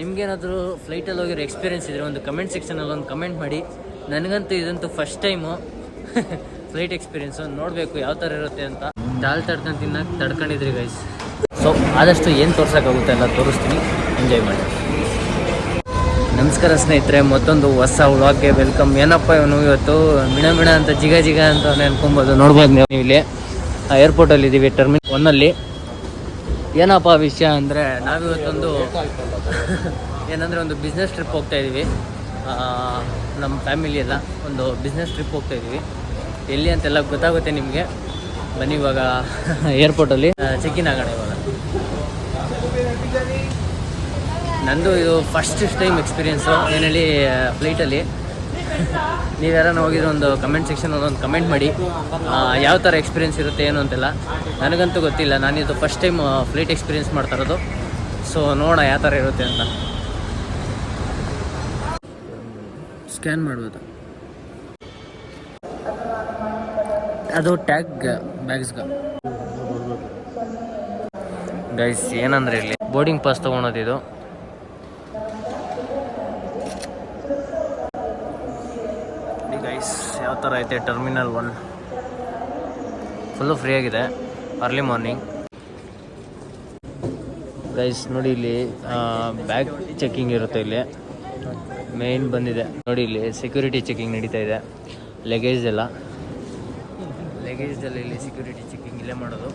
ನಿಮ್ಗೇನಾದರೂ ಫ್ಲೈಟಲ್ಲಿ ಹೋಗಿರೋ ಎಕ್ಸ್ಪೀರಿಯೆನ್ಸ್ ಇದ್ದರೆ ಒಂದು ಕಮೆಂಟ್ ಸೆಕ್ಷನಲ್ಲಿ ಒಂದು ಕಮೆಂಟ್ ಮಾಡಿ. ನನಗಂತೂ ಇದಂತೂ ಫಸ್ಟ್ ಟೈಮು ಫ್ಲೈಟ್ ಎಕ್ಸ್ಪೀರಿಯೆನ್ಸು. ನೋಡಬೇಕು ಯಾವ ಥರ ಇರುತ್ತೆ ಅಂತ. ದಾಲ್ ತಡ್ಕೊಂಡು ತಿನ್ನಕ್ಕೆ ತಡ್ಕೊಂಡಿದ್ರಿ ಗೈಸ್. ಸೊ ಆದಷ್ಟು ಏನು ತೋರ್ಸೋಕ್ಕಾಗುತ್ತೆ ಎಲ್ಲ ತೋರಿಸ್ತೀನಿ, ಎಂಜಾಯ್ ಮಾಡಿ. ನಮಸ್ಕಾರ ಸ್ನೇಹಿತರೆ, ಮತ್ತೊಂದು ಹೊಸ ವ್ಲಾಗ್ಗೆ ವೆಲ್ಕಮ್. ಏನಪ್ಪ ಇವನು ಇವತ್ತು ಮಿಣ ಅಂತ ಜಿಗ ಅಂತ ಅನ್ಕೊಬೋದು. ನೋಡ್ಬೋದು ನೀವು ಇಲ್ಲಿ ಏರ್ಪೋರ್ಟಲ್ಲಿ ಇದ್ದೀವಿ, ಟರ್ಮಿನಲ್ 1ಅಲ್ಲಿ. ಏನಪ್ಪ ವಿಷಯ ಅಂದರೆ ನಾವಿವತ್ತೊಂದು ಏನಂದರೆ ಒಂದು ಬಿಸ್ನೆಸ್ ಟ್ರಿಪ್ ಹೋಗ್ತಾಯಿದ್ದೀವಿ. ನಮ್ಮ ಫ್ಯಾಮಿಲಿ ಎಲ್ಲ ಒಂದು ಬಿಸ್ನೆಸ್ ಟ್ರಿಪ್ ಹೋಗ್ತಾಯಿದ್ದೀವಿ. ಎಲ್ಲಿ ಅಂತೆಲ್ಲ ಗೊತ್ತಾಗುತ್ತೆ ನಿಮಗೆ. ಬನ್ನಿ ಇವಾಗ ಏರ್ಪೋರ್ಟಲ್ಲಿ ಚೆಕ್-ಇನ್ ಆಗೋಣ. ಇವಾಗ ನಂದು ಇದು ಫಸ್ಟ್ ಟೈಮ್ ಎಕ್ಸ್ಪೀರಿಯೆನ್ಸು ಏನೇಳಿ ಫ್ಲೈಟಲ್ಲಿ. ನೀವು ಯಾರನ್ನ ಹೋಗಿದ್ರೆ ಒಂದು ಕಮೆಂಟ್ ಸೆಕ್ಷನಲ್ಲಿ ಒಂದು ಕಮೆಂಟ್ ಮಾಡಿ ಯಾವ ಥರ ಎಕ್ಸ್ಪೀರಿಯೆನ್ಸ್ ಇರುತ್ತೆ ಏನು ಅಂತೆಲ್ಲ. ನನಗಂತೂ ಗೊತ್ತಿಲ್ಲ, ನಾನಿದು ಫಸ್ಟ್ ಟೈಮ್ ಫ್ಲೈಟ್ ಎಕ್ಸ್ಪೀರಿಯೆನ್ಸ್ ಮಾಡ್ತಾ ಇರೋದು. ಸೊ ನೋಡೋಣ ಯಾವ ಥರ ಇರುತ್ತೆ ಅಂತ. ಸ್ಕ್ಯಾನ್ ಮಾಡ್ಬೋದು, ಅದು ಟ್ಯಾಗ್ ಬ್ಯಾಗ್ಸ್ಗೆ. ಗೈಸ್ ಏನಂದರೆ ಇಲ್ಲಿ ಬೋರ್ಡಿಂಗ್ ಪಾಸ್ ತೊಗೊಳೋದಿದು. ಗೈಸ್ ಯಾವ ಥರ ಐತೆ ಟರ್ಮಿನಲ್ 1. ಫುಲ್ಲು ಫ್ರೀ ಆಗಿದೆ, ಅರ್ಲಿ ಮಾರ್ನಿಂಗ್. ಗೈಸ್ ನೋಡಿ ಇಲ್ಲಿ ಬ್ಯಾಗ್ ಚೆಕಿಂಗ್ ಇರುತ್ತೆ. ಇಲ್ಲಿ ಮೇನ್ ಬಂದಿದೆ ನೋಡಿ, ಇಲ್ಲಿ ಸೆಕ್ಯೂರಿಟಿ ಚೆಕಿಂಗ್ ನಡೀತಾ ಇದೆ. ಲಗೇಜ್ದಲ್ಲಿ ಇಲ್ಲಿ ಸೆಕ್ಯೂರಿಟಿ ಚೆಕಿಂಗ್ ಇಲ್ಲೇ ಮಾಡೋದು.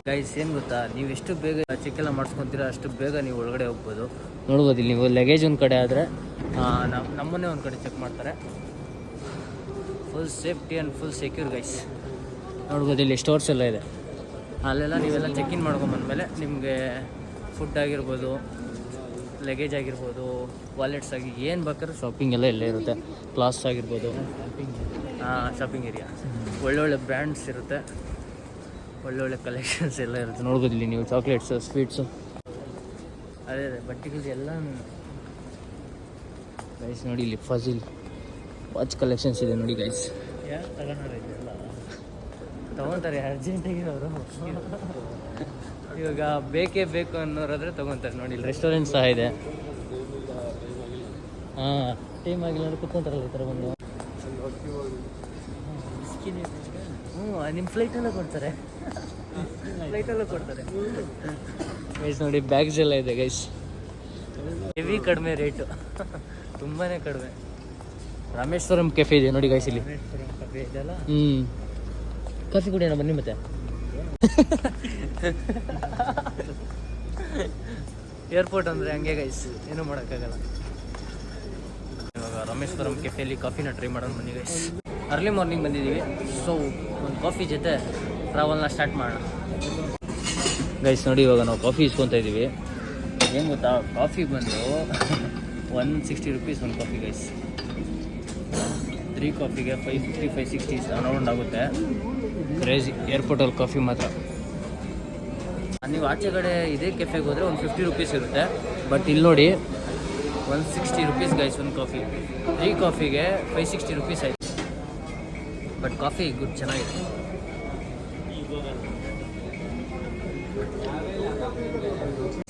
ಗೈಸ್ ಏನು ಗೊತ್ತಾ, ನೀವು ಎಷ್ಟು ಬೇಗ ಚೆಕ್ ಎಲ್ಲ ಮಾಡಿಸ್ಕೊತೀರ ಅಷ್ಟು ಬೇಗ ನೀವು ಒಳಗಡೆ ಹೋಗ್ಬೋದು. ನೋಡ್ಬೋದು ಇಲ್ಲಿ ನೀವು ಲಗೇಜ್ ಒಂದು ಕಡೆ ಆದರೆ ನಮ್ಮನ್ನೇ ಒಂದು ಕಡೆ ಚೆಕ್ ಮಾಡ್ತಾರೆ. Full safety and full secure guys. ನೋಡ್ಬೋದು ಇಲ್ಲಿ ಸ್ಟೋರ್ಸ್ ಎಲ್ಲ ಇದೆ. ಅಲ್ಲೆಲ್ಲ ನೀವೆಲ್ಲ ಚೆಕ್-ಇನ್ ಮಾಡ್ಕೊಂಬಂದಮೇಲೆ ನಿಮಗೆ ಫುಡ್ ಆಗಿರ್ಬೋದು, ಲಗೇಜ್ ಆಗಿರ್ಬೋದು, ವಾಲೆಟ್ಸ್ ಆಗಿ ಏನು ಬೇಕಾದ್ರೂ ಶಾಪಿಂಗ್ ಎಲ್ಲ ಇಲ್ಲೇ ಇರುತ್ತೆ. ಕ್ಲಾಸ್ ಆಗಿರ್ಬೋದು, ಶಾಪಿಂಗ್ ಏರಿಯಾ. ಒಳ್ಳೊಳ್ಳೆ ಬ್ರ್ಯಾಂಡ್ಸ್ ಇರುತ್ತೆ, ಒಳ್ಳೊಳ್ಳೆ ಕಲೆಕ್ಷನ್ಸ್ ಎಲ್ಲ ಇರುತ್ತೆ. ನೋಡ್ಬೋದು ಇಲ್ಲಿ ನೀವು ಚಾಕ್ಲೇಟ್ಸು, ಸ್ವೀಟ್ಸು, ಅದೇ ಬಟ್ಟೆಗಳು ಎಲ್ಲ ಗೈಸ್. ನೋಡಿ ಇಲ್ಲಿ ಫಜಿಲ್ ವಾಚ್ ಕಲೆಕ್ಷನ್ಸ್ ಇದೆ ನೋಡಿ ಗೈಸ್. ತೊಗೊತಾರೆ ಅರ್ಜೆಂಟಾಗಿ ಅವರು. ಇವಾಗ ಬೇಕೇ ಬೇಕು ಅನ್ನೋರಾದರೆ ತೊಗೊತಾರೆ. ನೋಡಿ ಇಲ್ಲಿ ರೆಸ್ಟೋರೆಂಟ್ ಸಹ ಇದೆ. ಟೈಮ್ ಆಗಿಲ್ಲ ಕುತ್ಕೊಂತಾರಲ್ಲ ಈ ಥರ ಬಂದು. ನಿಮ್ಮ ಫ್ಲೈಟಲ್ಲೂ ಕೊಡ್ತಾರೆ, ಗೈಸ್. ನೋಡಿ ಬ್ಯಾಗ್ಸ್ ಎಲ್ಲ ಇದೆ ಗೈಸ್. ಹೆವಿ ಕಡಿಮೆ ರೇಟು, ತುಂಬಾ ಕಡಿಮೆ. ರಾಮೇಶ್ವರಂ ಕೆಫೆ ಇದೆ ನೋಡಿ ಗೈಸ್ ಇಲ್ಲಿ. ಕಾಫಿ ಕುಡಿಯೋಣ ಬನ್ನಿ ಮತ್ತೆ. ಏರ್ಪೋರ್ಟ್ ಅಂದರೆ ಹಂಗೆ ಗೈಸ್, ಏನೂ ಮಾಡೋಕ್ಕಾಗಲ್ಲ. ಇವಾಗ ರಾಮೇಶ್ವರಂ ಕೆಫೆಯಲ್ಲಿ ಕಾಫಿನ ಟ್ರೈ ಮಾಡೋಣ ಬನ್ನಿ ಗೈಸ್. ಅರ್ಲಿ ಮಾರ್ನಿಂಗ್ ಬಂದಿದ್ದೀವಿ, ಸೊ ಒಂದು ಕಾಫಿ ಜೊತೆ ಟ್ರಾವೆಲ್ನ ಸ್ಟಾರ್ಟ್ ಮಾಡೋಣ ಗೈಸ್. ನೋಡಿ ಇವಾಗ ನಾವು ಕಾಫಿ ಇಸ್ಕೊತಾ ಇದ್ದೀವಿ. ಏನು ಗೊತ್ತಾ, ಕಾಫಿ ಬಂದು 160 rupees ಒಂದು ಕಾಫಿ ಗೈಸ್. 3 ಕಾಫಿಗೆ 550 560 ಅರೌಂಡ್ ಆಗುತ್ತೆ. ಕ್ರೇಜಿ ಏರ್ಪೋರ್ಟಲ್ಲಿ ಕಾಫಿ ಮಾತ್ರ. ನೀವು ಆಚೆ ಕಡೆ ಇದೇ ಕೆಫೆಗೆ ಹೋದರೆ ಒಂದು 50 rupees ಇರುತ್ತೆ. ಬಟ್ ಇಲ್ಲಿ ನೋಡಿ 160 rupees ಗೈಸ್ ಒಂದು ಕಾಫಿ. 3 ಕಾಫಿಗೆ 560 rupees ಆಯಿತು. ಬಟ್ ಕಾಫಿ ಗುಡ್, ಚೆನ್ನಾಗಿದೆ.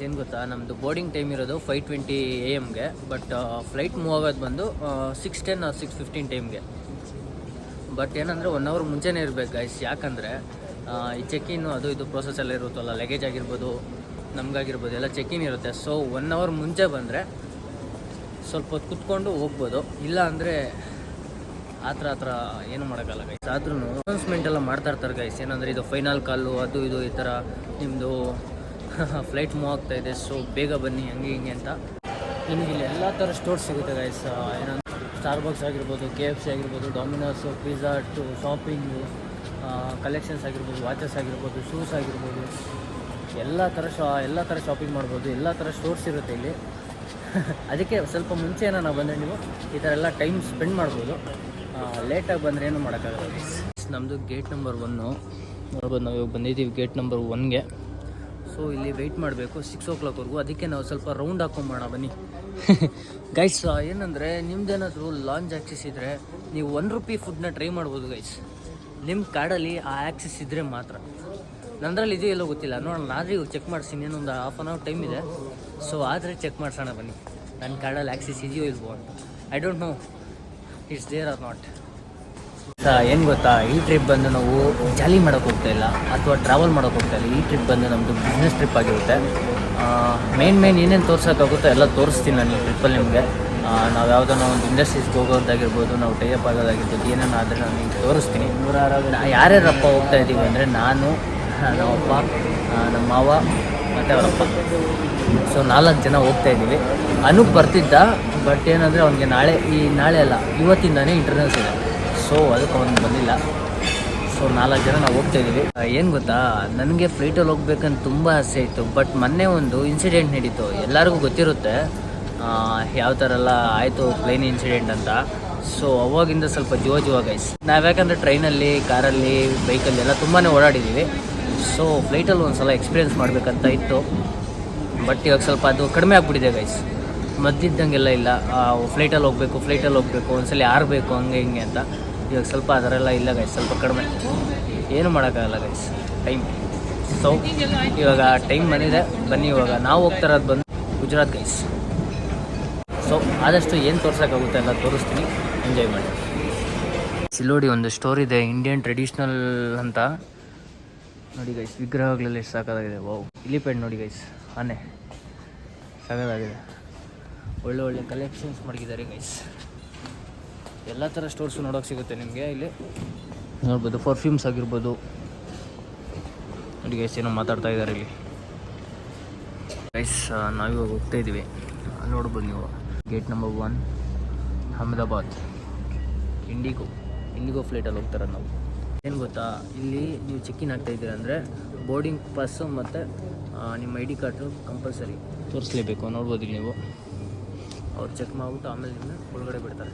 ಏನು ಗೊತ್ತಾ, ನಮ್ಮದು ಬೋರ್ಡಿಂಗ್ ಟೈಮ್ ಇರೋದು 5:20 AM-ಗೆ. ಬಟ್ ಫ್ಲೈಟ್ ಮೂವ್ ಆಗೋದು ಬಂದು 6:10 or 6:15 ಟೈಮ್ಗೆ. ಬಟ್ ಏನಂದರೆ 1 hour ಮುಂಚೆನೇ ಇರಬೇಕು ಗೈಸ್. ಯಾಕಂದರೆ ಈ ಚೆಕ್-ಇನ್ನು ಅದು ಇದು ಪ್ರೋಸೆಸ್ ಎಲ್ಲ ಇರುತ್ತಲ್ಲ, ಲಗೇಜ್ ಆಗಿರ್ಬೋದು ನಮಗಾಗಿರ್ಬೋದು ಎಲ್ಲ ಚೆಕ್-ಇನ್ ಇರುತ್ತೆ. ಸೊ 1 hour ಮುಂಚೆ ಬಂದರೆ ಸ್ವಲ್ಪ ಹೊತ್ತು ಕುತ್ಕೊಂಡು ಹೋಗ್ಬೋದು. ಇಲ್ಲ ಅಂದರೆ ಆ ಥರ ಏನು ಮಾಡೋಕ್ಕಲ್ಲ ಗೈಸ್. ಆದ್ರೂ ಅನೌನ್ಸ್ಮೆಂಟ್ ಎಲ್ಲ ಮಾಡ್ತಾ ಇರ್ತಾರೆ ಗೈಸ್. ಏನಂದರೆ ಇದು ಫೈನಲ್ ಕಾಲು, ಅದು ಇದು ಈ ಥರ ನಿಮ್ಮದು ಫ್ಲೈಟ್ ಮೂವ್ ಆಗ್ತಾಯಿದೆ, ಸೊ ಬೇಗ ಬನ್ನಿ ಹಂಗೆ ಹಿಂಗೆ ಅಂತ. ನಿಮಗೆ ಇಲ್ಲಿ ಎಲ್ಲ ಥರ ಸ್ಟೋರ್ಸ್ ಸಿಗುತ್ತೆ ಗೈಸ್. ಏನಂದ್ರೆ ಸ್ಟಾರ್ಬಕ್ಸ್ ಆಗಿರ್ಬೋದು, KFC ಆಗಿರ್ಬೋದು, ಡೊಮಿನೋಸು, ಪಿಜ್ಜಾ ಟು ಶಾಪಿಂಗು, ಕಲೆಕ್ಷನ್ಸ್ ಆಗಿರ್ಬೋದು, ವಾಚಸ್ ಆಗಿರ್ಬೋದು, ಶೂಸ್ ಆಗಿರ್ಬೋದು, ಎಲ್ಲ ಥರ ಶಾಪಿಂಗ್ ಮಾಡ್ಬೋದು. ಎಲ್ಲ ಥರ ಸ್ಟೋರ್ಸ್ ಇರುತ್ತೆ ಇಲ್ಲಿ. ಅದಕ್ಕೆ ಸ್ವಲ್ಪ ಮುಂಚೆನ ನಾವು ಬಂದರೆ ನೀವು ಈ ಥರ ಎಲ್ಲ ಟೈಮ್ ಸ್ಪೆಂಡ್ ಮಾಡ್ಬೋದು. ಲೇಟಾಗಿ ಬಂದರೆ ಏನು ಮಾಡೋಕ್ಕಾಗಲ್ಲ ಗೈಸ್. ನಮ್ಮದು ಗೇಟ್ ನಂಬರ್ 1 ನೋಡ್ಬೋದು. ನಾವು ಇವಾಗ ಬಂದಿದ್ದೀವಿ ಗೇಟ್ ನಂಬರ್ 1ಗೆ. ಸೊ ಇಲ್ಲಿ ವೆಯ್ಟ್ ಮಾಡಬೇಕು 6 o'clockವರೆಗೂ. ಅದಕ್ಕೆ ನಾವು ಸ್ವಲ್ಪ ರೌಂಡ್ ಹಾಕೊಂಬೋಣ ಬನ್ನಿ ಗೈಸ್. ಏನಂದರೆ ನಿಮ್ದೇನಾದರೂ ಲಾಂಚ್ ಆ್ಯಕ್ಸಸ್ ಇದ್ದರೆ ನೀವು ₹1 ಫುಡ್ನ ಟ್ರೈ ಮಾಡ್ಬೋದು ಗೈಸ್. ನಿಮ್ಮ ಕಾರ್ಡಲ್ಲಿ ಆ ಆ್ಯಕ್ಸಸ್ ಇದ್ದರೆ ಮಾತ್ರ. ನಂದ್ರಲ್ಲಿ ಇದೆಯಲ್ಲೋ ಗೊತ್ತಿಲ್ಲ, ನೋಡೋಣ. ನಾಳೆ ಇವಾಗ ಚೆಕ್ ಮಾಡಿಸ್ತೀನಿ, ಇನ್ನೊಂದು ½ an hour ಟೈಮ್ ಇದೆ. ಸೊ ಆದರೆ ಚೆಕ್ ಮಾಡ್ಸೋಣ ಬನ್ನಿ ನನ್ನ ಕಾರ್ಡಲ್ಲಿ ಆ್ಯಕ್ಸಿಸ್ ಇದೆಯೋ ಇಲ್ವೋ ಅಂತ. I don't know it's there or not. ಏನು ಗೊತ್ತಾ, ಈ ಟ್ರಿಪ್ ಬಂದು ನಾವು ಜಾಲಿ ಮಾಡೋಕ್ಕೆ ಹೋಗ್ತಾ ಇಲ್ಲ ಅಥವಾ ಟ್ರಾವೆಲ್ ಮಾಡೋಕ್ಕೆ ಹೋಗ್ತಾ ಇಲ್ಲ. ಈ ಟ್ರಿಪ್ ಬಂದು ನಮ್ಮದು ಬಿಸ್ನೆಸ್ ಟ್ರಿಪ್ ಆಗಿರುತ್ತೆ. ಮೇನ್ ಏನೇನು ತೋರ್ಸೋಕ್ಕಾಗುತ್ತೋ ಎಲ್ಲ ತೋರಿಸ್ತೀನಿ ನಾನು ಈ ಟ್ರಿಪ್ಪಲ್ಲಿ ನಿಮಗೆ. ನಾವು ಯಾವುದೋ ಒಂದು ಇಂಡಸ್ಟ್ರೀಸ್ಗೆ ಹೋಗೋದಾಗಿರ್ಬೋದು, ನಾವು ಟೈಅಪ್ ಆಗೋದಾಗಿರ್ಬೋದು, ಏನೇನು ಆದರೆ ನಾನು ನಿಮ್ಗೆ ತೋರಿಸ್ತೀನಿ. ಯಾರ್ಯಾರಪ್ಪ ಹೋಗ್ತಾ ಇದ್ದೀವಿ ಅಂದರೆ ನಾನು, ನಮ್ಮಪ್ಪ, ನಮ್ಮ ಮಾವ ಮತ್ತು ಅವರಪ್ಪ. ಸೊ 4 ಜನ ಹೋಗ್ತಾ ಇದ್ದೀವಿ. ಅನೂಪ್ ಬರ್ತಿದ್ದ, ಬಟ್ ಏನಂದರೆ ಅವ್ನಿಗೆ ನಾಳೆ ಅಲ್ಲ ಇವತ್ತಿಂದಾನೇ ಇಂಟರ್ನಲ್ಸ್ ಇದೆ. ಸೊ ಅದಕ್ಕೆ ಅವ್ನು ಬಂದಿಲ್ಲ. ಸೊ 4 ಜನ ನಾವು ಹೋಗ್ತಾ ಇದ್ದೀವಿ. ಏನು ಗೊತ್ತಾ, ನನಗೆ ಫ್ಲೈಟಲ್ಲಿ ಹೋಗ್ಬೇಕಂತ ತುಂಬ ಆಸೆ ಇತ್ತು. ಬಟ್ ಮೊನ್ನೆ ಒಂದು ಇನ್ಸಿಡೆಂಟ್ ನಡೀತು, ಎಲ್ಲರಿಗೂ ಗೊತ್ತಿರುತ್ತೆ ಯಾವ ಥರ ಎಲ್ಲ ಆಯಿತು ಪ್ಲೇನ್ ಇನ್ಸಿಡೆಂಟ್ ಅಂತ. ಸೊ ಅವಾಗಿಂದ ಸ್ವಲ್ಪ ಜೀವ ಗೈಸ್. ನಾವು ಯಾಕಂದರೆ ಟ್ರೈನಲ್ಲಿ, ಕಾರಲ್ಲಿ, ಬೈಕಲ್ಲಿ ಎಲ್ಲ ತುಂಬಾ ಓಡಾಡಿದ್ದೀವಿ. ಸೊ ಫ್ಲೈಟಲ್ಲಿ ಒಂದು ಸಲ ಎಕ್ಸ್ಪೀರಿಯೆನ್ಸ್ ಮಾಡಬೇಕಂತ ಇತ್ತು. ಬಟ್ ಇವಾಗ ಸ್ವಲ್ಪ ಅದು ಕಡಿಮೆ ಆಗಿಬಿಟ್ಟಿದೆ ಗೈಸ್. ಮದ್ದಿದ್ದಂಗೆಲ್ಲ ಇಲ್ಲ, ಫ್ಲೈಟಲ್ಲಿ ಹೋಗಬೇಕು ಒಂದ್ಸಲ ಆರಬೇಕು ಹಂಗೆ ಹಿಂಗೆ ಅಂತ. ಇವಾಗ ಸ್ವಲ್ಪ ಅದರೆಲ್ಲ ಇಲ್ಲ ಗೈಸ್, ಸ್ವಲ್ಪ ಕಡಿಮೆ. ಏನು ಮಾಡೋಕ್ಕಾಗಲ್ಲ ಗೈಸ್, ಟೈಮ್. ಸೊ ಇವಾಗ ಟೈಮ್ ಬಂದಿದೆ, ಬನ್ನಿ ಇವಾಗ ನಾವು ಹೋಗ್ತಾರದು ಬಂದು ಗುಜರಾತ್ ಗೈಸ್. ಸೊ ಆದಷ್ಟು ಏನು ತೋರ್ಸೋಕ್ಕಾಗುತ್ತೆ ಎಲ್ಲ ತೋರಿಸ್ತೀನಿ, ಎಂಜಾಯ್ ಮಾಡಿ. ಸಿಲ್ಲೋಡಿ ಒಂದು ಸ್ಟೋರ್ ಇದೆ, ಇಂಡಿಯನ್ ಟ್ರೆಡಿಷ್ನಲ್ ಅಂತ ನೋಡಿ ಗೈಸ್. ವಿಗ್ರಹಗಳೆಲ್ಲ ಎಷ್ಟು ಸಾಕಾಗಿದೆ. ವಾವ್, ಇಲಿಪೆಂಟ್ ನೋಡಿ ಗೈಸ್, ಆನೆ ಸಾಕಾಗಿದೆ. ಒಳ್ಳೆ ಕಲೆಕ್ಷನ್ಸ್ ಮಾಡಿದ್ದಾರೆ ಗೈಸ್. ಎಲ್ಲ ಥರ ಸ್ಟೋರ್ಸು ನೋಡೋಕೆ ಸಿಗುತ್ತೆ ನಿಮಗೆ ಇಲ್ಲಿ ನೋಡ್ಬೋದು. ಪರ್ಫ್ಯೂಮ್ಸ್ ಆಗಿರ್ಬೋದು ನೋಡಿ ಗೈಸ್, ಏನೋ ಮಾತಾಡ್ತಾ ಇದ್ದಾರೆ ಇಲ್ಲಿ ಗೈಸ್. ನಾವಿವಾಗ ಹೋಗ್ತಾ ಇದ್ದೀವಿ, ನೋಡ್ಬೋದು ನೀವು. Gate number 1 Ahmedabad. ಇಂಡಿಗೋ ಫ್ಲೈಟಲ್ಲಿ ಹೋಗ್ತಾರೆ ನಾವು. ಏನು ಗೊತ್ತಾ, ಇಲ್ಲಿ ನೀವು ಚೆಕ್-ಇನ್ ಆಗ್ತಾಯಿದ್ದೀರ ಅಂದರೆ ಬೋರ್ಡಿಂಗ್ ಪಾಸು ಮತ್ತು ನಿಮ್ಮ ID ಕಾರ್ಡು ಕಂಪಲ್ಸರಿ ತೋರಿಸ್ಲೇಬೇಕು. ನೋಡ್ಬೋದು ಇಲ್ಲಿ ನೀವು, ಅವ್ರು ಚೆಕ್ ಮಾಡಿಬಿಟ್ಟು ಆಮೇಲೆ ನಿಮ್ಮನ್ನ ಒಳಗಡೆ ಬಿಡ್ತಾರೆ.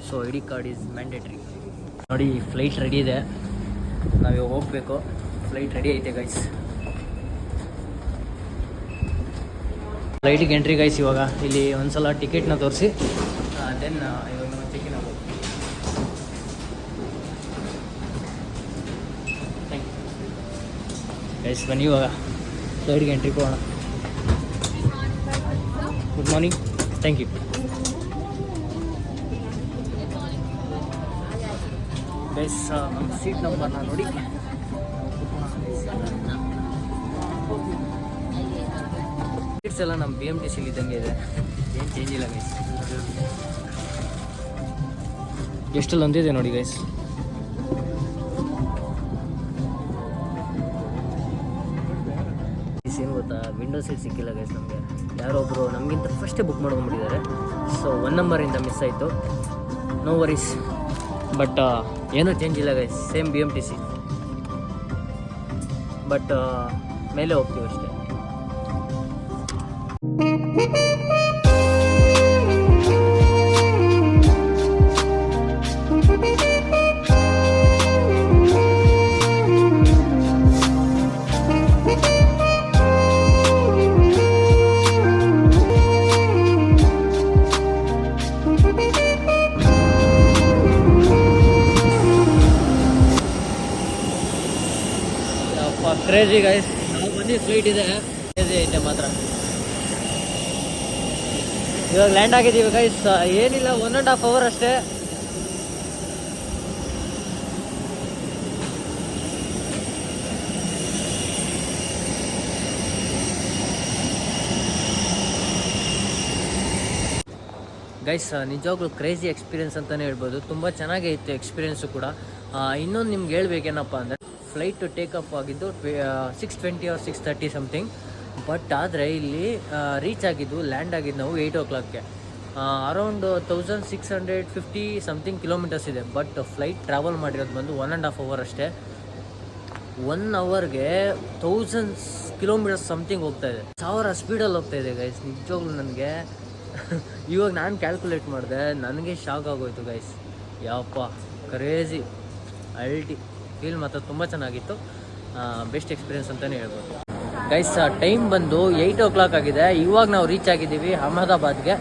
So ID card is mandatory. ನೋಡಿ ಫ್ಲೈಟ್ ರೆಡಿ ಇದೆ, ನಾವಿವಾಗ ಹೋಗಬೇಕು. ಫ್ಲೈಟ್ ರೆಡಿ ಐತೆ ಗೈಸ್. ಫ್ಲೈಟಿಗೆ ಎಂಟ್ರಿ ಗೈಸ್. ಇವಾಗ ಇಲ್ಲಿ ಒಂದು ಸಲ ಟಿಕೆಟ್ನ ತೋರಿಸಿ ದೆನ್ ಇವಾಗ ನಾವು ಚೆಕ್-ಇನ್ ಆಗೋದು. Thank you guys. ಬನ್ನಿ ಇವಾಗ ಫ್ಲೈಟ್ಗೆ ಎಂಟ್ರಿ ಕೊಡೋಣ. Good morning, thank you guys. ನಮ್ಮ ಸೀಟ್ ನಂಬರ್ನ ನೋಡಿ. ಸೀಟ್ಸ್ ಎಲ್ಲ ನಮ್ಮ BMTC ಇದ್ದಂಗೆ ಇದೆ, ಏನು ಚೇಂಜ್ ಇಲ್ಲ ಗೈಸ್. ಎಷ್ಟಲ್ಲಿ ಒಂದಿದೆ ನೋಡಿ ಗೈಸ್. ಏನು ಗೊತ್ತಾ, ವಿಂಡೋ ಸೀಟ್ ಸಿಕ್ಕಿಲ್ಲ ಗೈಸ್ ನಮಗೆ. ಯಾರೊಬ್ಬರು ನಮಗಿಂತ ಫಸ್ಟೇ ಬುಕ್ ಮಾಡ್ಕೊಂಡ್ಬಿಟ್ಟಿದ್ದಾರೆ. ಸೊ 1 ನಂಬರಿಂದ ಮಿಸ್ ಆಯಿತು. ನೋ ವರೀಸ್, ಬಟ್ ಏನೂ ಚೇಂಜ್ ಇಲ್ಲ ಗೈಸ್, ಸೇಮ್ BMTC. ಬಟ್ ಮೇಲೆ ಹೋಗ್ತೀವಿ ಅಷ್ಟೇ. Crazy guys. ನಾವು ಬಂದು ಫ್ಲೈಟ್ ಇದೆ, ಕ್ರೇಜಿ ಐತೆ ಮಾತ್ರ. ಇವಾಗ ಲ್ಯಾಂಡ್ ಆಗಿದ್ದೀವಿ ಗೈಸ್. ಏನಿಲ್ಲ, 1.5 hour ಅಷ್ಟೇ. ಗೈಸ್ ನಿಜವಾಗ್ಲೂ ಕ್ರೇಜಿ ಎಕ್ಸ್ಪೀರಿಯೆನ್ಸ್ ಅಂತಲೇ ಹೇಳ್ಬೋದು. ತುಂಬ ಚೆನ್ನಾಗೇ ಇತ್ತು ಎಕ್ಸ್ಪೀರಿಯೆನ್ಸು ಕೂಡ. ಇನ್ನೊಂದು ನಿಮ್ಗೆ ಹೇಳ್ಬೇಕೇನಪ್ಪ ಅಂದರೆ, ಫ್ಲೈಟು ಟೇಕಪ್ ಆಗಿದ್ದು 6:20 or 6:30 ಸಮಥಿಂಗ್. ಬಟ್ ಆದರೆ ಇಲ್ಲಿ ರೀಚ್ ಆಗಿದ್ದು, ಲ್ಯಾಂಡ್ ಆಗಿದ್ದು ನಾವು 8 o'clock. ಅರೌಂಡ್ 1650 ಸಮಥಿಂಗ್ ಕಿಲೋಮೀಟರ್ಸ್ ಇದೆ. ಬಟ್ ಫ್ಲೈಟ್ ಟ್ರಾವೆಲ್ ಮಾಡಿರೋದು ಬಂದು 1.5 hour ಅಷ್ಟೇ. 1 hourಗೆ 1000 kilometers ಸಮಥಿಂಗ್ ಹೋಗ್ತಾ ಇದೆ. 1000 ಸ್ಪೀಡಲ್ಲಿ ಹೋಗ್ತಾ ಇದೆ ಗೈಸ್. ನಿಜವಾಗ್ಲೂ ನನಗೆ ಇವಾಗ ನಾನು ಕ್ಯಾಲ್ಕುಲೇಟ್ ಮಾಡಿದೆ, ನನಗೆ ಶಾಕ್ ಆಗೋಯ್ತು ಗೈಸ್. ಯಾವಪ್ಪ ಕ್ರೇಜಿ ಅಲ್ಟಿ ಫೀಲ್ ಮಾತ್ರ ತುಂಬ ಚೆನ್ನಾಗಿತ್ತು. ಬೆಸ್ಟ್ ಎಕ್ಸ್ಪೀರಿಯೆನ್ಸ್ ಅಂತಲೇ ಹೇಳ್ಬೋದು ಗೈಸ್. ಟೈಮ್ ಬಂದು 8 o'clock ಆಗಿದೆ. ಇವಾಗ ನಾವು ರೀಚ್ ಆಗಿದ್ದೀವಿ ಅಹಮದಾಬಾದ್ಗೆ.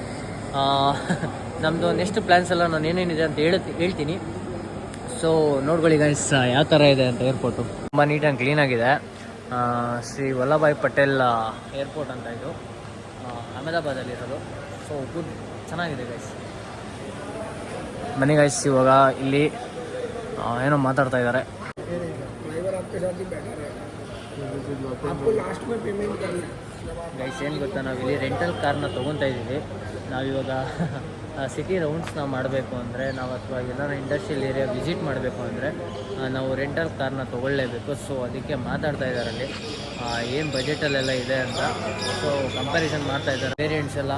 ನಮ್ಮದು ನೆಕ್ಸ್ಟ್ ಪ್ಲ್ಯಾನ್ಸ್ ಎಲ್ಲ ನಾನು ಏನೇನಿದೆ ಅಂತ ಹೇಳ್ತೀನಿ. ಸೊ ನೋಡ್ಕೊಳ್ಳಿ ಗೈಸ್ ಯಾವ ಥರ ಇದೆ ಅಂತ ಏರ್ಪೋರ್ಟು. ತುಂಬ ನೀಟ್ ಆ್ಯಂಡ್ ಕ್ಲೀನಾಗಿದೆ. ಶ್ರೀ ವಲ್ಲಭಾಯ್ ಪಟೇಲ್ ಏರ್ಪೋರ್ಟ್ ಅಂತ ಇದು. ಅಹಮದಾಬಾದಲ್ಲಿರೋದು. ಸೊ ಗುಡ್, ಚೆನ್ನಾಗಿದೆ ಗೈಸ್. ಬನ್ನಿ ಗೈಸ್, ಇವಾಗ ಇಲ್ಲಿ ಏನೋ ಮಾತಾಡ್ತಾ ಇದ್ದಾರೆ. ಗೈಸ್ ಏನು ಗೊತ್ತಾ, ನಾವಿಲ್ಲಿ ರೆಂಟಲ್ ಕಾರ್ನ ತೊಗೊತಾ ಇದ್ದೀವಿ. ನಾವಿವಾಗ ಸಿಟಿ ರೌಂಡ್ಸ್ನ ಮಾಡಬೇಕು ಅಂದರೆ ನಾವು ಅಥವಾ ಎಲ್ಲಾನ ಇಂಡಸ್ಟ್ರಿಯಲ್ ಏರಿಯಾ ವಿಸಿಟ್ ಮಾಡಬೇಕು ಅಂದರೆ ನಾವು ರೆಂಟಲ್ ಕಾರ್ನ ತೊಗೊಳ್ಳೇಬೇಕು. ಸೊ ಅದಕ್ಕೆ ಮಾತಾಡ್ತಾ ಇದ್ದಾರೆ ಅಲ್ಲಿ ಏನು ಬಜೆಟಲ್ಲೆಲ್ಲ ಇದೆ ಅಂತ. ಸೊ ಕಂಪ್ಯಾರಿಸನ್ ಮಾಡ್ತಾ ಇದ್ದಾರೆ, ವೇರಿಯಂಟ್ಸ್ ಎಲ್ಲ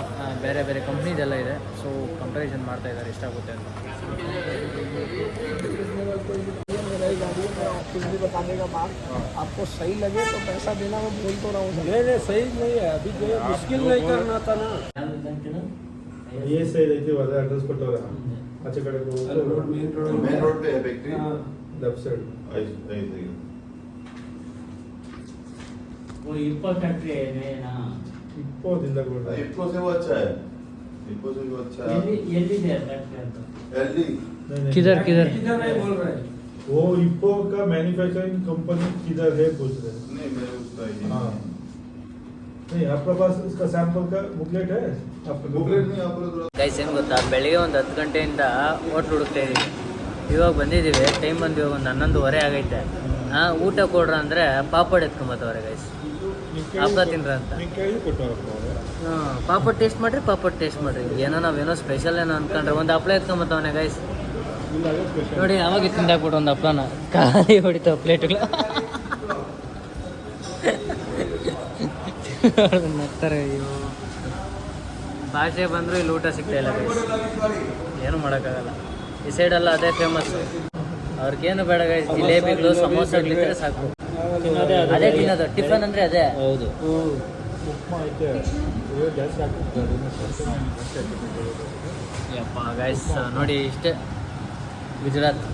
ಬೇರೆ ಬೇರೆ ಕಂಪ್ನೀದೆಲ್ಲ ಇದೆ. ಸೊ ಕಂಪ್ಯಾರಿಸನ್ ಮಾಡ್ತಾ ಇದ್ದಾರೆ ಎಷ್ಟಾಗುತ್ತೆ ಅಂತ. गाड़ी में कुछ भी बताने का बात आपको सही लगे तो पैसा देना, मैं बोल तो रहा हूँ। नहीं सही नहीं है, अभी जो मुश्किल नहीं करना था ना। ये सही रहती वाला एड्रेस को तो अच्छा कड़े को मेन रोड पे है फैक्ट्री, लेफ्ट साइड ऐसे वो इप्पो फैक्ट्री है ना, इप्पो जिंदा बोल रहा है। इप्पो से वो अच्छा है, इप्पो से वो अच्छा है। एलडी है फैक्ट्री तो एलडी किधर किधर इधर नहीं बोल रहे, वो इप्पो का मैन्युफैक्चरिंग कंपनी किधर है पूछ रहे हैं। नहीं मेरे उसका ये हाँ नहीं, आपके पास उसका सैंपल का बुकलेट है? आपका बुकलेट नहीं आप लोग ಗೈಸ್ ಏನು ಗೊತ್ತಾ, ಬೆಳಿಗ್ಗೆ ಒಂದು 10 ಗಂಟೆಯಿಂದ ಹೋಟ್ಲು ಹುಡುಕ್ತಾ ಇದ್ದೀವಿ. ಇವಾಗ ಬಂದಿದ್ದೀವಿ, ಟೈಮ್ ಬಂದು ಇವಾಗ ಒಂದು 11:30 ಆಗೈತೆ. ಊಟ ಕೊಡ್ರ ಅಂದರೆ ಪಾಪಡ್ ಎತ್ಕೊಂಬತ್ತವ್ರೆ ಗೈಸ್, ಹಬ್ಬ ತಿನ್ರ ಅಂತ. ಪಾಪಡ್ ಟೇಸ್ಟ್ ಮಾಡಿರಿ, ಪಾಪಡ್ ಟೇಸ್ಟ್ ಮಾಡಿರಿ. ಏನೋ ನಾವೇನೋ ಸ್ಪೆಷಲ್ ಏನೋ ಅನ್ಕೊಂಡ್ರೆ ಒಂದು ಹಪ್ಳ ಎತ್ಕೊಂಬತ್ತವನೆ ಗೈಸ್. ನೋಡಿ ಅವಾಗ ತಿಂದಾಕ್ಬಿಟ್ಟು ಒಂದು ಹಪ್ಳನ ಖಾಲಿ ಹೊಡಿತಾವ ಪ್ಲೇಟ್ಗಳು. ನಗ್ತಾರೆ. ಅಯ್ಯೋ, ಭಾಷೆ ಬಂದರೂ ಇಲ್ಲಿ ಊಟ ಸಿಗ್ತಾ ಇಲ್ಲ ಗೈಸ್, ಏನು ಮಾಡೋಕ್ಕಾಗಲ್ಲ. ಈ ಸೈಡೆಲ್ಲ ಅದೇ ಫೇಮಸ್, ಅವ್ರಿಗೇನು ಬೇಡ ಗೈಸ್, ಜಿಲೇಬಿಗಳು ಸಮೋಸಗಳಿದ್ರೆ ಸಾಕು, ಅದೇ ತಿನ್ನೋದು. ಟಿಫನ್ ಅಂದರೆ ಅದೇ. ಹೌದು, ಉಪ್ಮಾ ಐತೆ, ಜಾಸ್ತಿ ಹಾಕ್ತಾರೆ. ಯಪ್ಪ ಗೈಸ್ ನೋಡಿ, ಇಷ್ಟೇ ಗುಜರಾತ್.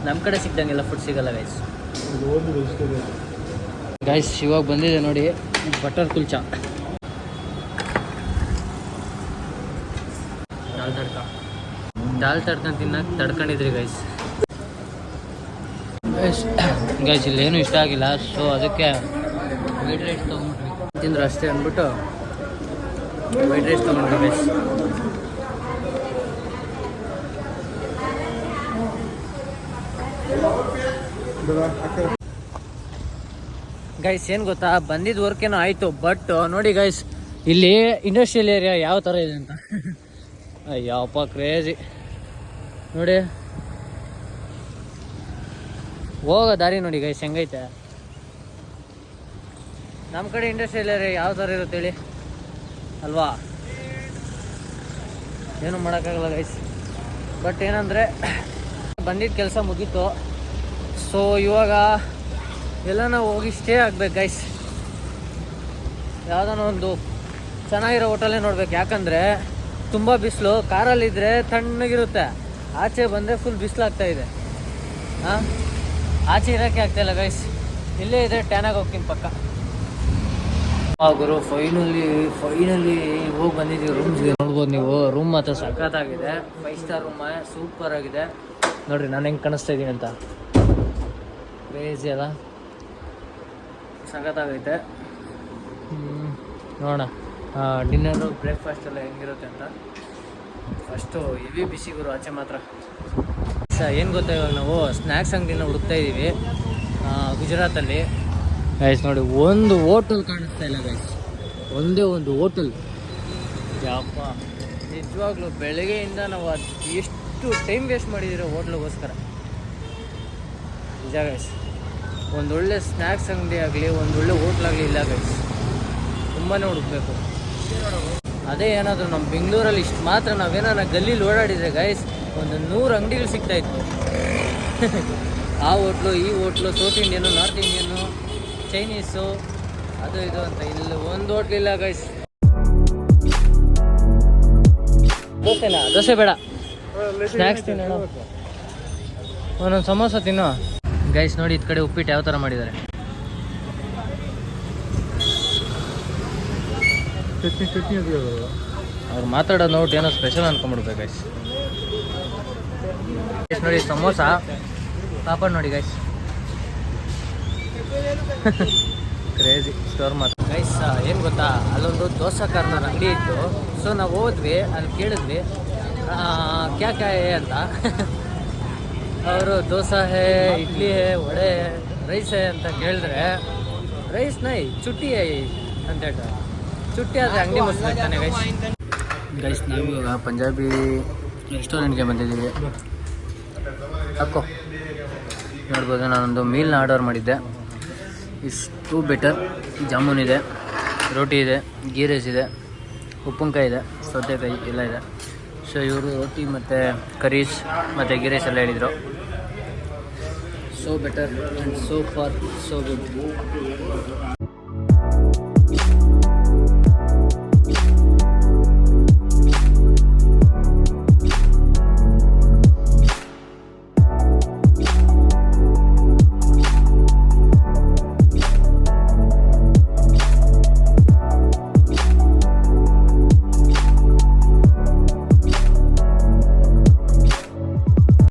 ನಮ್ಮ ಕಡೆ ಸಿಗ್ದಂಗೆಲ್ಲ ಫುಡ್ ಸಿಗಲ್ಲ ಗೈಸ್. ಇದು ಒಂದು ವೆಜಿಟೇಬಲ್ ಗೈಸ್ ಇವಾಗ ಬಂದಿದೆ ನೋಡಿ ಬಟರ್ ಕುಲ್ಚಾ, ದಾಲ್ ತಡ್ಕ ತಿನ್ನಕ್ಕೆ ತಡ್ಕೊಂಡಿದ್ರಿ ಗೈಸ್. ಗೈಸ್ ಇಲ್ಲೇನು ಇಷ್ಟ ಆಗಿಲ್ಲ, ಸೊ ಅದಕ್ಕೆ ವೈಟ್ ರೈಸ್ ತೊಗೊಂಡ್ಬಿಟ್ವಿ. ತಿಂದ್ರು ಅಷ್ಟೇ ಅಂದ್ಬಿಟ್ಟು ವೈಟ್ ರೈಸ್ ತೊಗೊಂಡ್ರಿ ಗೈಸ್. ಗೈಸ್ ಏನು ಗೊತ್ತಾ, ಬಂದಿದ್ದ ವರ್ಕೇನೋ ಆಯಿತು, ಬಟ್ ನೋಡಿ ಗೈಸ್ ಇಲ್ಲಿ ಇಂಡಸ್ಟ್ರಿಯಲ್ ಏರಿಯಾ ಯಾವ ಥರ ಇದೆ ಅಂತ. ಅಯ್ಯಪ್ಪ ಕ್ರೇಜಿ ನೋಡಿ, ಹೋಗೋ ದಾರಿ ನೋಡಿ ಗೈಸ್ ಹೆಂಗೈತೆ. ನಮ್ಮ ಕಡೆ ಇಂಡಸ್ಟ್ರಿಯಲ್ ಏರಿಯಾ ಯಾವ ಥರ ಇರುತ್ತೆ ಹೇಳಿ ಅಲ್ವಾ, ಏನೂ ಮಾಡೋಕ್ಕಾಗಲ್ಲ ಗೈಸ್. ಬಟ್ ಏನಂದರೆ ಬಂದಿದ್ದ ಕೆಲಸ ಮುಗೀತು. ಸೊ ಇವಾಗ ಎಲ್ಲ ನಾವು ಹೋಗಿ ಸ್ಟೇ ಆಗ್ಬೇಕು ಗೈಸ್. ಯಾವುದಾನ ಒಂದು ಚೆನ್ನಾಗಿರೋ ಹೋಟೆಲೇ ನೋಡ್ಬೇಕು, ಯಾಕಂದರೆ ತುಂಬ ಬಿಸಿಲು. ಕಾರಲ್ಲಿದ್ದರೆ ತಣ್ಣಗಿರುತ್ತೆ, ಆಚೆ ಬಂದರೆ ಫುಲ್ ಬಿಸಿಲಾಗ್ತಾಯಿದೆ. ಆಚೆ ಇರೋಕ್ಕೆ ಆಗ್ತಾಯಿಲ್ಲ ಗೈಸ್, ಇಲ್ಲೇ ಇದೆ ಟ್ಯಾನಾಗಿ ಹೋಗ್ತೀನಿ ಪಕ್ಕ. ಗುರು ಫೈನಲಿ ಹೋಗಿ ಬಂದಿದ್ದೀವಿ ರೂಮ್ಸ್ಗೆ. ನೋಡ್ಬೋದು ನೀವು, ರೂಮ್ ಮಾತ್ರ ಸಖತ್ತಾಗಿದೆ, 5 ಸ್ಟಾರ್ ರೂಮ್, ಸೂಪರ್ ಆಗಿದೆ. ನೋಡಿರಿ ನಾನು ಹೆಂಗೆ ಕಾಣಿಸ್ತಾ ಇದ್ದೀನಿ ಅಂತ, ಕ್ರೇಜಿ ಅಲ್ಲ, ಸಖತ್ತಾಗೈತೆ. ನೋಡೋಣ ಡಿನ್ನರು ಬ್ರೇಕ್ಫಾಸ್ಟ್ ಎಲ್ಲ ಹೆಂಗಿರುತ್ತೆ ಅಂತ. ಫಸ್ಟು ಹೆವಿ ಬಿಸಿ ಗುರು ಆಚೆ ಮಾತ್ರ. ಏನು ಗೊತ್ತಾ, ಇವಾಗ ನಾವು ಸ್ನ್ಯಾಕ್ಸ್ ಅಂಗಡಿನ ಹುಡುಕ್ತಾ ಇದ್ದೀವಿ ಗುಜರಾತಲ್ಲಿ ಗೈಸ್. ನೋಡಿ ಒಂದು ಹೋಟೆಲ್ ಕಾಣಿಸ್ತಾ ಇಲ್ಲ ಗೈಸ್, ಒಂದೇ ಒಂದು ಹೋಟೆಲ್. ಯಪ್ಪ ನಿಜವಾಗ್ಲೂ ಬೆಳಗ್ಗೆಯಿಂದ ನಾವು ಎಷ್ಟು ಟೈಮ್ ವೇಸ್ಟ್ ಮಾಡಿದ್ದೀರೋ ಹೋಟ್ಲಿಗೋಸ್ಕರ, ನಿಜ ಗೈಸ್. ಒಂದೊಳ್ಳೆ ಸ್ನ್ಯಾಕ್ಸ್ ಅಂಗಡಿ ಆಗಲಿ, ಒಂದೊಳ್ಳೆ ಹೋಟ್ಲಾಗಲಿ ಇಲ್ಲ ಗೈಸ್, ತುಂಬಾ ಹುಡುಕ್ಬೇಕು. ಅದೇ ಏನಾದರೂ ನಮ್ಮ ಬೆಂಗಳೂರಲ್ಲಿ ಇಷ್ಟು ಮಾತ್ರ ನಾವೇನಾರ ಗಲ್ಲೀಲಿ ಓಡಾಡಿದರೆ ಗೈಸ್ ಒಂದು 100 ಅಂಗಡಿಗಳು ಸಿಗ್ತಾಯಿತ್ತು. ಆ ಹೋಟ್ಲು, ಈ hotel, south Indian, north Indian, Chinese, ಅದು ಇದು ಅಂತ ಇಲ್ಲ ಒಂದು ಹೋಟ್ಲಿಲ್ಲ ಗೈಸ್. ದೋಸೆನಾ? ದೋಸೆ ಬೇಡ, ಸ್ನ್ಯಾಕ್ಸ್ ತಿನ್ನೋಣ, ಒಂದೊಂದು ಸಮೋಸ ತಿನ್ನೋ ಗೈಸ್. ನೋಡಿ ಈ ಕಡೆ ಉಪ್ಪಿಟ್ಟು ಯಾವ ಥರ ಮಾಡಿದ್ದಾರೆ, ಚಟ್ನಿ ಅವ್ರು ಮಾತಾಡೋದು ನೋಟ್ ಏನೋ ಸ್ಪೆಷಲ್ ಅನ್ಕೊಂಡ್ಬಿಡ್ಬೇಕು ಗೈಸ್. ನೋಡಿ ಸಮೋಸ, ಪಾಪಡ್ ನೋಡಿ ಗೈಸ್, ಕ್ರೇಜಿ ಸ್ಟೋರ್ ಮಾತ್ರ ಗೈಸ್. ಏನು ಗೊತ್ತಾ, ಅಲ್ಲೊಂದು ದೋಸಾ ಕಾರ್ನರ್ ಅಂಗಡಿ ಇತ್ತು. ಸೊ ನಾವು ಹೋದ್ವಿ, ಅಲ್ಲಿ ಕೇಳಿದ್ವಿ ಕ್ಯಾ ಕ್ಯಾ ಹೇ ಅಂತ. ಅವರು ದೋಸಾ ಹೇ, ಇಡ್ಲಿ ಹೇ, ವಡೆ, ರೈಸ್ ಹೇ ಅಂತ ಕೇಳಿದ್ರೆ, ರೈಸ್ ನೈ ಚುಟ್ಟಿ ಹೇ ಅಂತ ಹೇಳ್ತಾರೆ. ಚುಟ್ಟಿ ಆದರೆ ಅಂಗಡಿ ಮುಚ್ಚಿರ್ತಾನೆ ಗೈಸ್. ಗೈಸ್ ನಾವೀಗ ಪಂಜಾಬಿ ರೆಸ್ಟೋರೆಂಟ್ಗೆ ಬಂದಿದ್ದೀವಿ. ಹಾಕೋ ನೋಡ್ಬೋದು, ನಾನೊಂದು ಮೀಲ್ನ ಆರ್ಡರ್ ಮಾಡಿದ್ದೆ. ಇಷ್ಟು ಬೆಟರ್. ಜಾಮೂನ್ ಇದೆ, ರೋಟಿ ಇದೆ, ಗೀ ರೈಸ್ ಇದೆ, ಉಪ್ಪಿನಕಾಯಿ ಇದೆ, ಸೌತೆಕಾಯಿ ಎಲ್ಲ ಇದೆ. ಸೊ ಇವರು ರೋಟಿ ಮತ್ತು ಕರೀಸ್ ಮತ್ತು ಗೀ ರೈಸ್ ಎಲ್ಲ ಹೇಳಿದರು. So better and so for so good.